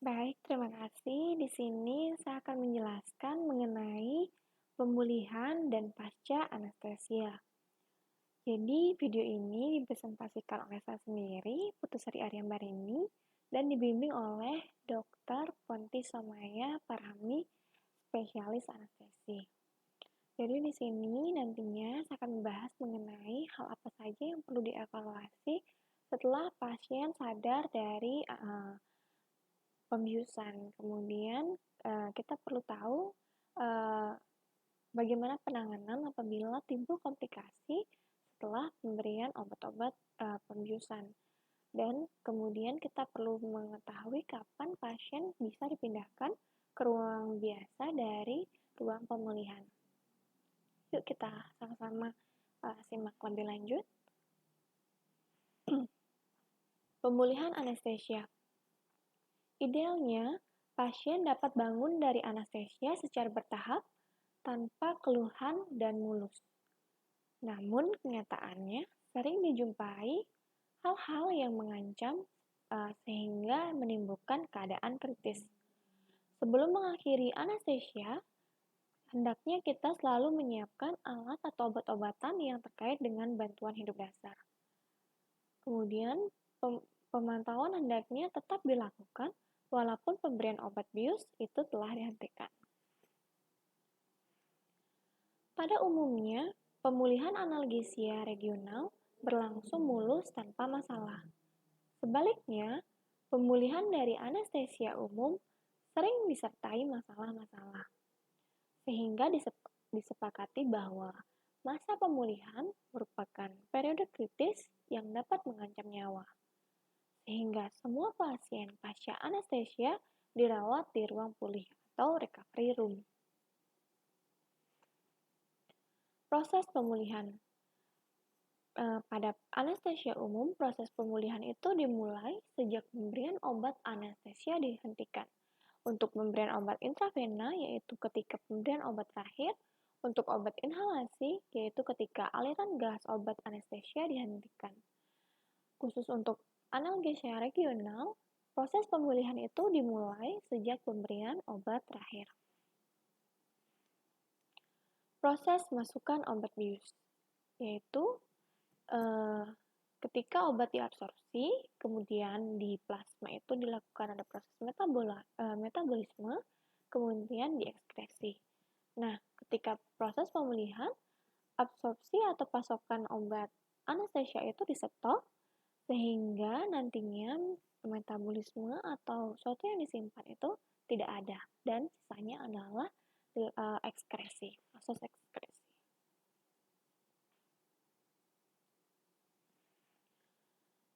Baik, terima kasih. Di sini saya akan menjelaskan mengenai pemulihan dan pasca anestesia. Jadi, video ini dipresentasikan oleh saya sendiri, Putusari Aryambarini, dan dibimbing oleh Dr. Ponti Somaya Parhami, spesialis anestesi. Jadi di sini nantinya saya akan membahas mengenai hal apa saja yang perlu dievaluasi setelah pasien sadar dari pembiusan. Kemudian kita perlu tahu bagaimana penanganan apabila timbul komplikasi setelah pemberian obat-obat pembiusan. Dan kemudian kita perlu mengetahui kapan pasien bisa dipindahkan ke ruang biasa dari ruang pemulihan. Yuk kita sama-sama simak lebih lanjut. Pemulihan anestesia. Idealnya, pasien dapat bangun dari anestesia secara bertahap tanpa keluhan dan mulus. Namun, kenyataannya sering dijumpai hal-hal yang mengancam sehingga menimbulkan keadaan kritis. Sebelum mengakhiri anestesia, hendaknya kita selalu menyiapkan alat atau obat-obatan yang terkait dengan bantuan hidup dasar. Kemudian, pemantauan hendaknya tetap dilakukan walaupun pemberian obat bius itu telah dihentikan. Pada umumnya, pemulihan analgesia regional berlangsung mulus tanpa masalah. Sebaliknya, pemulihan dari anestesia umum sering disertai masalah-masalah, sehingga disepakati bahwa masa pemulihan merupakan periode kritis yang dapat mengancam nyawa, sehingga semua pasien pasca anestesia dirawat di ruang pulih atau recovery room. Proses pemulihan. Pada anestesia umum, proses pemulihan itu dimulai sejak pemberian obat anestesia dihentikan. Untuk pemberian obat intravena, yaitu ketika pemberian obat terakhir. Untuk obat inhalasi, yaitu ketika aliran gas obat anestesia dihentikan. Khusus untuk analgesia regional, proses pemulihan itu dimulai sejak pemberian obat terakhir. Proses masukkan obat bius, yaitu ketika obat diabsorpsi, kemudian di plasma itu dilakukan ada proses metabolisme, kemudian diekskresi. Nah, ketika proses pemulihan, absorpsi atau pasokan obat anestesia itu di-stop, sehingga nantinya metabolisme atau sesuatu yang disimpan itu tidak ada, dan sisanya adalah ekskresi, proses ekskresi.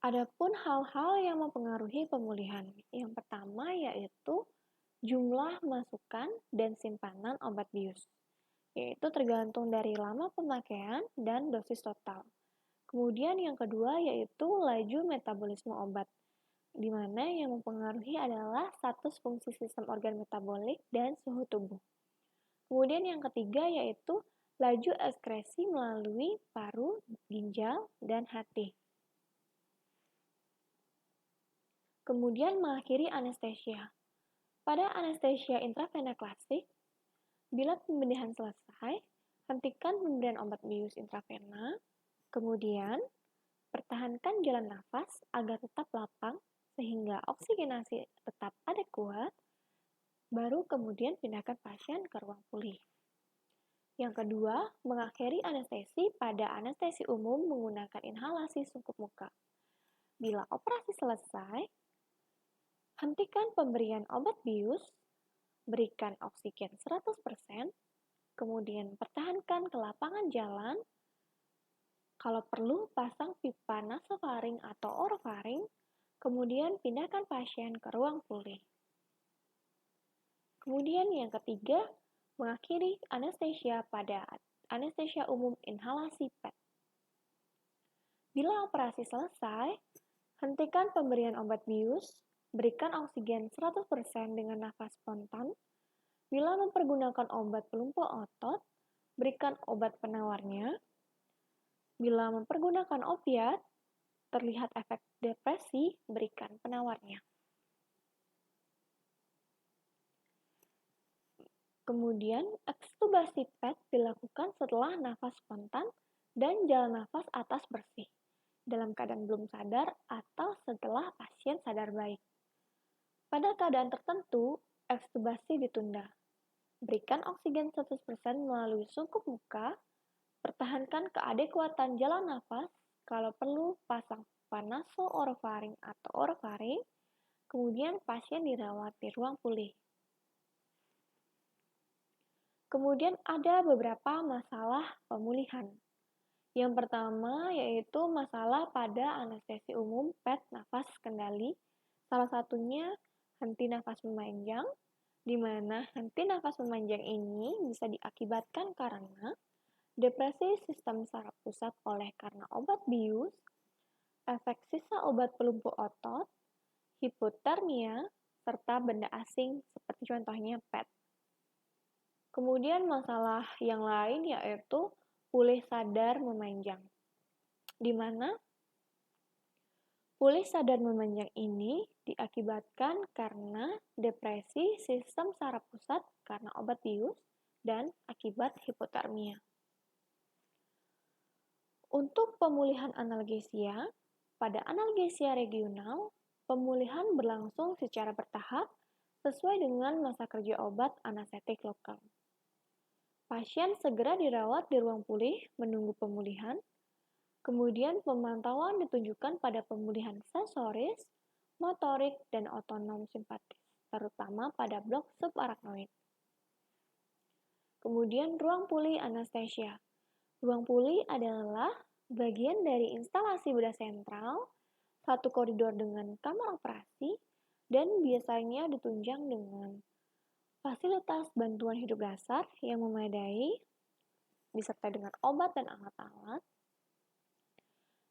Adapun hal-hal yang mempengaruhi pemulihan. Yang pertama yaitu jumlah masukan dan simpanan obat bius, yaitu tergantung dari lama pemakaian dan dosis total. Kemudian yang kedua yaitu laju metabolisme obat, di mana yang mempengaruhi adalah status fungsi sistem organ metabolik dan suhu tubuh. Kemudian yang ketiga yaitu laju ekskresi melalui paru, ginjal, dan hati. Kemudian mengakhiri anestesia. Pada anestesia intravena klasik, bila pembedihan selesai, hentikan pemberian obat bius intravena, kemudian pertahankan jalan nafas agar tetap lapang sehingga oksigenasi tetap adekuat, baru kemudian pindahkan pasien ke ruang pulih. Yang kedua, mengakhiri anestesi pada anestesi umum menggunakan inhalasi sungkup muka. Bila operasi selesai, hentikan pemberian obat bius, berikan oksigen 100%, kemudian pertahankan kelapangan jalan. Kalau perlu, pasang pipa nasofaring atau orofaring, kemudian pindahkan pasien ke ruang pulih. Kemudian yang ketiga, mengakhiri anestesia pada anestesia umum inhalasi PET. Bila operasi selesai, hentikan pemberian obat bius, berikan oksigen 100% dengan nafas spontan. Bila mempergunakan obat pelumpuh otot, berikan obat penawarnya. Bila mempergunakan opiat, terlihat efek depresi, berikan penawarnya. Kemudian, ekstubasi PET dilakukan setelah nafas spontan dan jalan nafas atas bersih, dalam keadaan belum sadar atau setelah pasien sadar baik. Pada keadaan tertentu, ekstubasi ditunda. Berikan oksigen 100% melalui sungkup muka, pertahankan keadekuatan jalan nafas, kalau perlu pasang nasoorofaring atau orofaring, kemudian pasien dirawat di ruang pulih. Kemudian ada beberapa masalah pemulihan. Yang pertama yaitu masalah pada anestesi umum PET nafas kendali, salah satunya henti nafas memanjang, di mana henti nafas memanjang ini bisa diakibatkan karena depresi sistem saraf pusat oleh karena obat bius, efek sisa obat pelumpuh otot, hipotermia, serta benda asing seperti contohnya PET. Kemudian masalah yang lain yaitu pulih sadar memanjang, di mana pulih sadar memanjang ini diakibatkan karena depresi sistem saraf pusat karena obat bius dan akibat hipotermia. Untuk pemulihan analgesia, pada analgesia regional, pemulihan berlangsung secara bertahap sesuai dengan masa kerja obat anestetik lokal. Pasien segera dirawat di ruang pulih menunggu pemulihan. Kemudian pemantauan ditunjukkan pada pemulihan sensoris, motorik, dan otonom simpatis, terutama pada blok subarachnoid. Kemudian ruang pulih anestesia. Ruang pulih adalah bagian dari instalasi bedah sentral, satu koridor dengan kamar operasi, dan biasanya ditunjang dengan fasilitas bantuan hidup dasar yang memadai, disertai dengan obat dan alat-alat,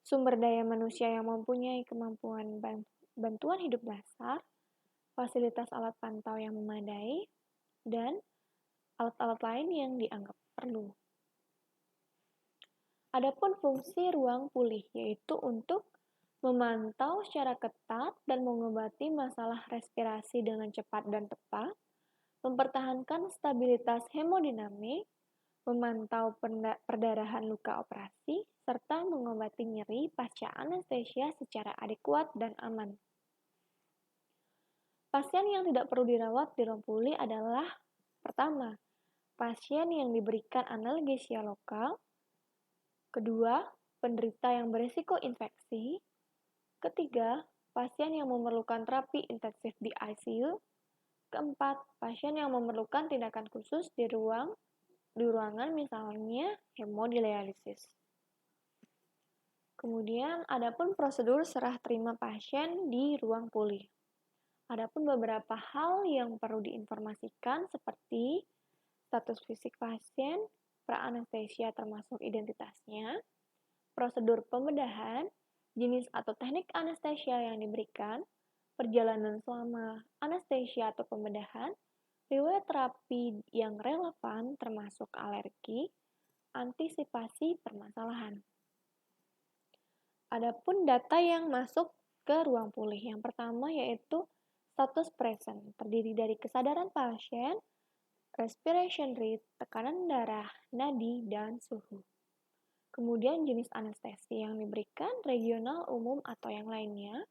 sumber daya manusia yang mempunyai kemampuan bantuan hidup dasar, fasilitas alat pantau yang memadai, dan alat-alat lain yang dianggap perlu. Adapun fungsi ruang pulih yaitu untuk memantau secara ketat dan mengobati masalah respirasi dengan cepat dan tepat, mempertahankan stabilitas hemodinamik, memantau perdarahan luka operasi, serta mengobati nyeri pasca anestesia secara adekuat dan aman. Pasien yang tidak perlu dirawat di ruang pulih adalah: pertama, pasien yang diberikan analgesia lokal; kedua, penderita yang berisiko infeksi; ketiga, pasien yang memerlukan terapi intensif di ICU; keempat, pasien yang memerlukan tindakan khusus di ruangan misalnya hemodialisis. Kemudian, adapun prosedur serah terima pasien di ruang pulih. Adapun beberapa hal yang perlu diinformasikan seperti status fisik pasien, pra-anestesia termasuk identitasnya, prosedur pembedahan, jenis atau teknik anestesia yang diberikan, perjalanan selama anestesia atau pembedahan, riwayat terapi yang relevan termasuk alergi, antisipasi permasalahan. Adapun data yang masuk ke ruang pulih, yang pertama yaitu status present, terdiri dari kesadaran pasien, respiration rate, tekanan darah, nadi, dan suhu. Kemudian jenis anestesi yang diberikan, regional, umum, atau yang lainnya.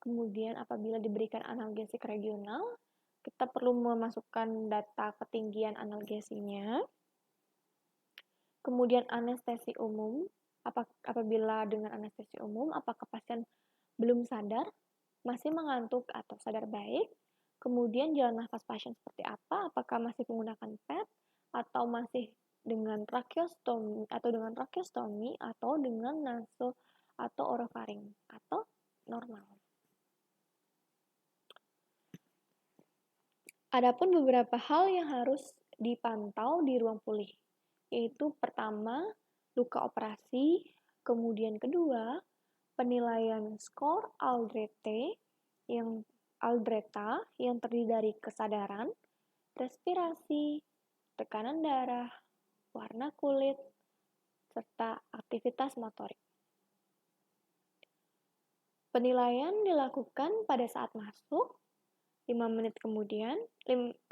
Kemudian apabila diberikan analgesik regional, kita perlu memasukkan data ketinggian analgesinya. Kemudian anestesi umum, apabila dengan anestesi umum, apakah pasien belum sadar, masih mengantuk, atau sadar baik. Kemudian jalan nafas pasien seperti apa, apakah masih menggunakan PET, atau masih dengan tracheostomi, atau dengan naso atau orofaring, atau normal. Adapun beberapa hal yang harus dipantau di ruang pulih, yaitu pertama, luka operasi, kemudian kedua, penilaian skor Aldrete yang terdiri dari kesadaran, respirasi, tekanan darah, warna kulit, serta aktivitas motorik. Penilaian dilakukan pada saat masuk, 5 menit kemudian 10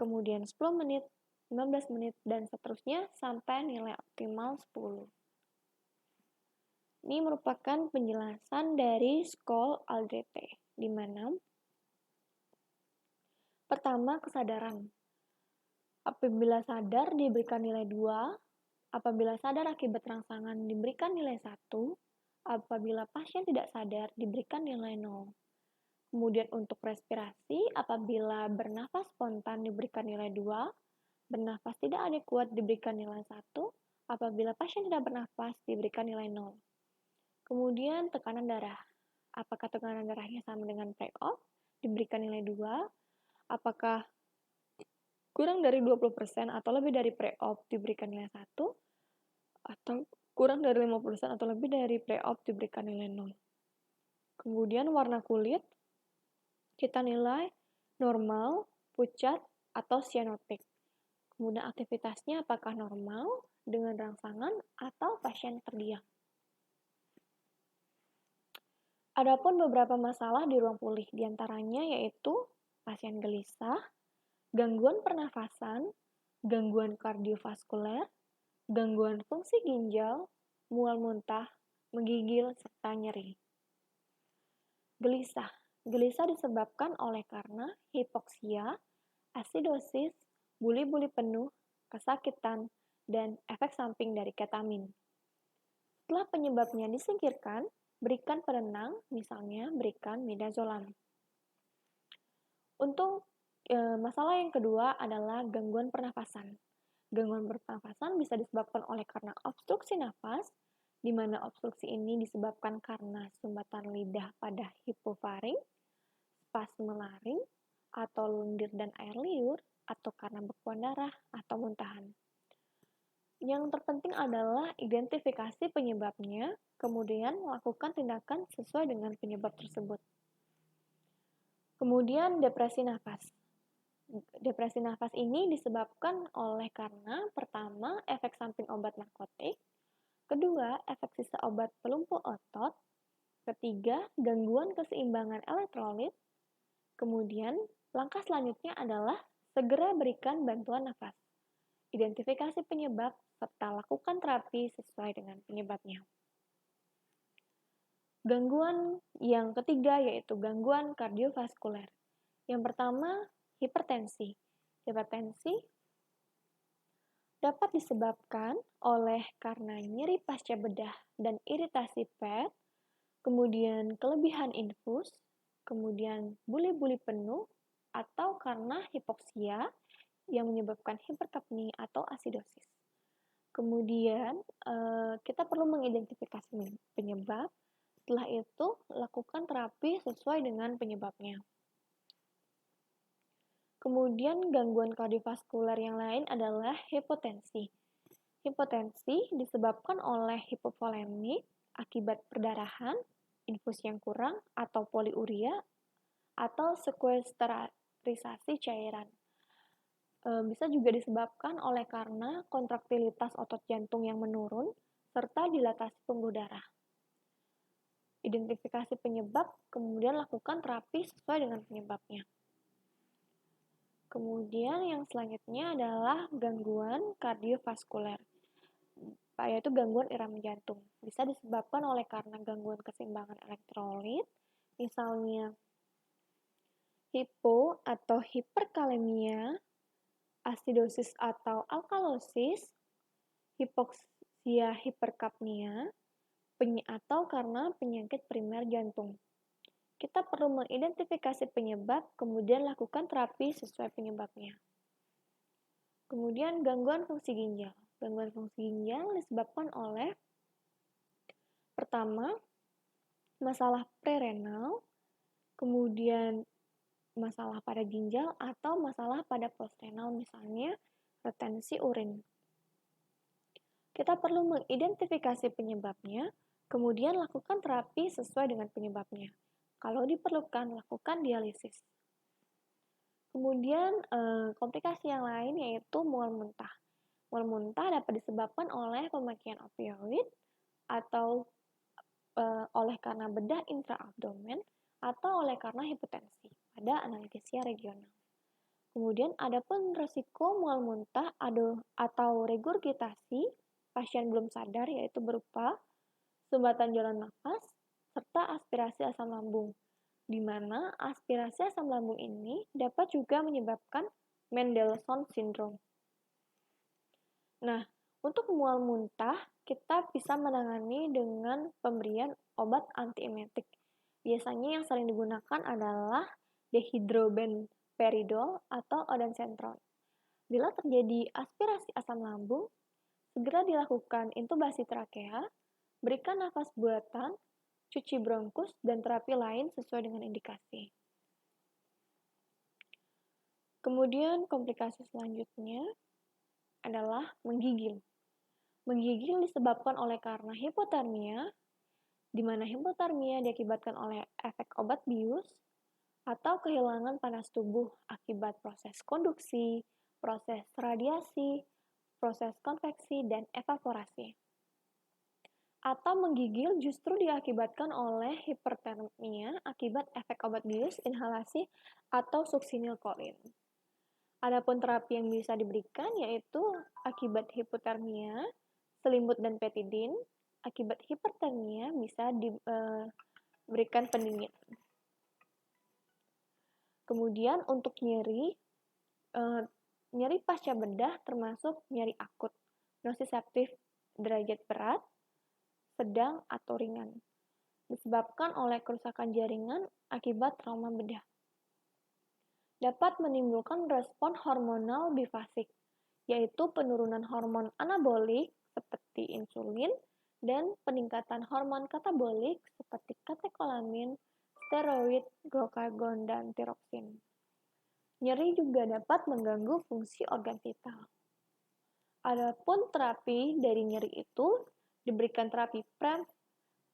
menit, 15 menit, dan seterusnya sampai nilai optimal 10. Ini merupakan penjelasan dari Skoll-Aldrete, di mana pertama, kesadaran. Apabila sadar diberikan nilai 2, apabila sadar akibat rangsangan diberikan nilai 1, apabila pasien tidak sadar diberikan nilai 0. Kemudian untuk respirasi, apabila bernafas spontan diberikan nilai 2, bernafas tidak adekuat diberikan nilai 1, apabila pasien tidak bernafas diberikan nilai 0. Kemudian tekanan darah. Apakah tekanan darahnya sama dengan pre-op? Diberikan nilai 2. Apakah kurang dari 20% atau lebih dari pre-op diberikan nilai 1, atau kurang dari 50% atau lebih dari pre-op diberikan nilai 0. Kemudian warna kulit, kita nilai normal, pucat, atau cyanotic. Kemudian aktivitasnya apakah normal, dengan rangsangan, atau pasien terdiam. Adapun beberapa masalah di ruang pulih, diantaranya yaitu pasien gelisah, gangguan pernafasan, gangguan kardiovaskuler, gangguan fungsi ginjal, mual muntah, menggigil, serta nyeri. Gelisah. Gelisah disebabkan oleh karena hipoksia, asidosis, buli-buli penuh, kesakitan, dan efek samping dari ketamin. Setelah penyebabnya disingkirkan, berikan penenang, misalnya berikan midazolam. Untuk masalah yang kedua adalah gangguan pernafasan. Gangguan pernafasan bisa disebabkan oleh karena obstruksi nafas, di mana obstruksi ini disebabkan karena sumbatan lidah pada hipofaring, spasme laring, atau lendir dan air liur, atau karena bekuan darah atau muntahan. Yang terpenting adalah identifikasi penyebabnya, kemudian lakukan tindakan sesuai dengan penyebab tersebut. Kemudian depresi nafas. Depresi nafas ini disebabkan oleh karena pertama, efek samping obat narkotik, kedua, efek sisa obat pelumpuh otot, ketiga, gangguan keseimbangan elektrolit, kemudian langkah selanjutnya adalah segera berikan bantuan nafas, identifikasi penyebab, serta lakukan terapi sesuai dengan penyebabnya. Gangguan yang ketiga yaitu gangguan kardiovaskuler. Yang pertama, hipertensi. Hipertensi dapat disebabkan oleh karena nyeri pasca bedah dan iritasi PET, kemudian kelebihan infus, kemudian buli-buli penuh, atau karena hipoksia yang menyebabkan hiperkapnia atau asidosis. Kemudian kita perlu mengidentifikasi penyebab. Setelah itu, lakukan terapi sesuai dengan penyebabnya. Kemudian gangguan kardiovaskuler yang lain adalah hipotensi. Hipotensi disebabkan oleh hipovolemik akibat perdarahan, infus yang kurang, atau poliuria, atau sekuesterisasi cairan. Bisa juga disebabkan oleh karena kontraktilitas otot jantung yang menurun, serta dilatasi pembuluh darah. Identifikasi penyebab, kemudian lakukan terapi sesuai dengan penyebabnya. Kemudian yang selanjutnya adalah gangguan kardiovaskuler, yaitu gangguan irama jantung. Bisa disebabkan oleh karena gangguan keseimbangan elektrolit, misalnya hipo atau hiperkalemia, asidosis atau alkalosis, hipoksia hiperkapnia, atau karena penyakit primer jantung. Kita perlu mengidentifikasi penyebab, kemudian lakukan terapi sesuai penyebabnya. Kemudian gangguan fungsi ginjal. Gangguan fungsi ginjal disebabkan oleh pertama, masalah prerenal, kemudian masalah pada ginjal atau masalah pada postrenal, misalnya retensi urin. Kita perlu mengidentifikasi penyebabnya, kemudian lakukan terapi sesuai dengan penyebabnya. Kalau diperlukan, lakukan dialisis. Kemudian komplikasi yang lain yaitu mual muntah. Mual muntah dapat disebabkan oleh pemakaian opioid atau oleh karena bedah intraabdomen atau oleh karena hipertensi pada analgesia regional. Kemudian ada pun resiko mual muntah atau regurgitasi pasien belum sadar, yaitu berupa sumbatan jalan nafas serta aspirasi asam lambung, di mana aspirasi asam lambung ini dapat juga menyebabkan Mendelssohn syndrome. Nah, untuk mual muntah, kita bisa menangani dengan pemberian obat antiemetik. Biasanya yang sering digunakan adalah dehydrobenperidol atau ondansetron. Bila terjadi aspirasi asam lambung, segera dilakukan intubasi trakea, berikan nafas buatan, cuci bronkus, dan terapi lain sesuai dengan indikasi. Kemudian komplikasi selanjutnya adalah menggigil. Menggigil disebabkan oleh karena hipotermia, di mana hipotermia diakibatkan oleh efek obat bius atau kehilangan panas tubuh akibat proses konduksi, proses radiasi, proses konveksi, dan evaporasi. Atau menggigil justru diakibatkan oleh hipertermia akibat efek obat bius, inhalasi, atau suksinilkolin. Adapun terapi yang bisa diberikan yaitu akibat hipotermia, selimut dan petidin. Akibat hipertermia bisa diberikan pendingin. Kemudian untuk nyeri pasca bedah termasuk nyeri akut, nosiseptif derajat berat, sedang, atau ringan, disebabkan oleh kerusakan jaringan akibat trauma bedah. Dapat menimbulkan respon hormonal bifasik, yaitu penurunan hormon anabolik seperti insulin dan peningkatan hormon katabolik seperti katekolamin, steroid, glukagon, dan tiroksin. Nyeri juga dapat mengganggu fungsi organ vital. Adapun terapi dari nyeri itu diberikan terapi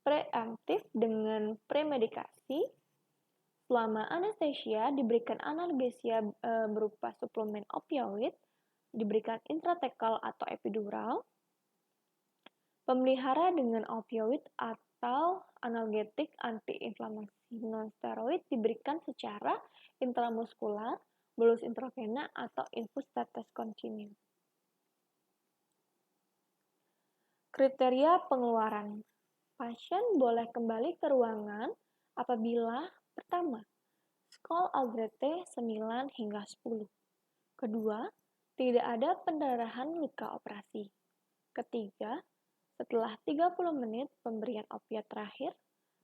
preemptif dengan premedikasi. Selama anestesia diberikan analgesia berupa suplemen opioid, diberikan intratekal atau epidural, pemelihara dengan opioid atau analgetik antiinflamasi non-steroid diberikan secara intramuskular, bolus intravena, atau infus tetes kontinu. Kriteria pengeluaran. Pasien boleh kembali ke ruangan apabila pertama, skol Albrete 9 hingga 10. Kedua, tidak ada pendarahan luka operasi. Ketiga, setelah 30 menit pemberian opiat terakhir.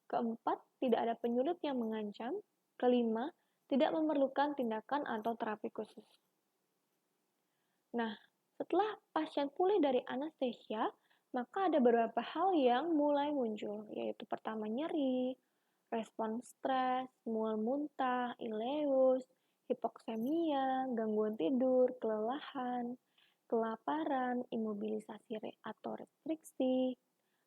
Keempat, tidak ada penyulit yang mengancam. Kelima, tidak memerlukan tindakan atau terapi khusus. Nah, setelah pasien pulih dari anestesia, maka ada beberapa hal yang mulai muncul, yaitu pertama nyeri, respon stres, mual muntah, ileus, hipoksemia, gangguan tidur, kelelahan, kelaparan, imobilisasi atau restriksi,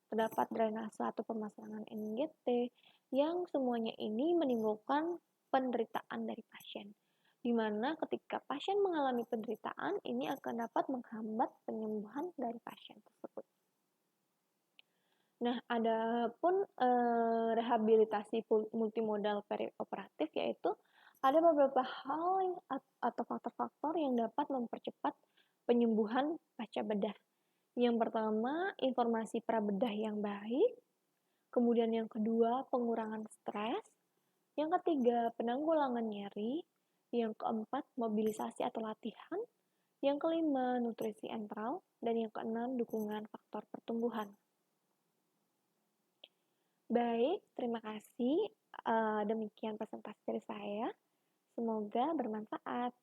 terdapat drainase atau pemasangan NGT, yang semuanya ini menimbulkan penderitaan dari pasien. Di mana ketika pasien mengalami penderitaan, ini akan dapat menghambat penyembuhan dari pasien tersebut. Nah, ada pun rehabilitasi multimodal perioperatif, yaitu ada beberapa hal atau faktor-faktor yang dapat mempercepat penyembuhan pasca bedah. Yang pertama, informasi prabedah yang baik. Kemudian yang kedua, pengurangan stres. Yang ketiga, penanggulangan nyeri. Yang keempat, mobilisasi atau latihan. Yang kelima, nutrisi enteral. Dan yang keenam, dukungan faktor pertumbuhan. Baik, terima kasih. Demikian presentasi dari saya. Semoga bermanfaat.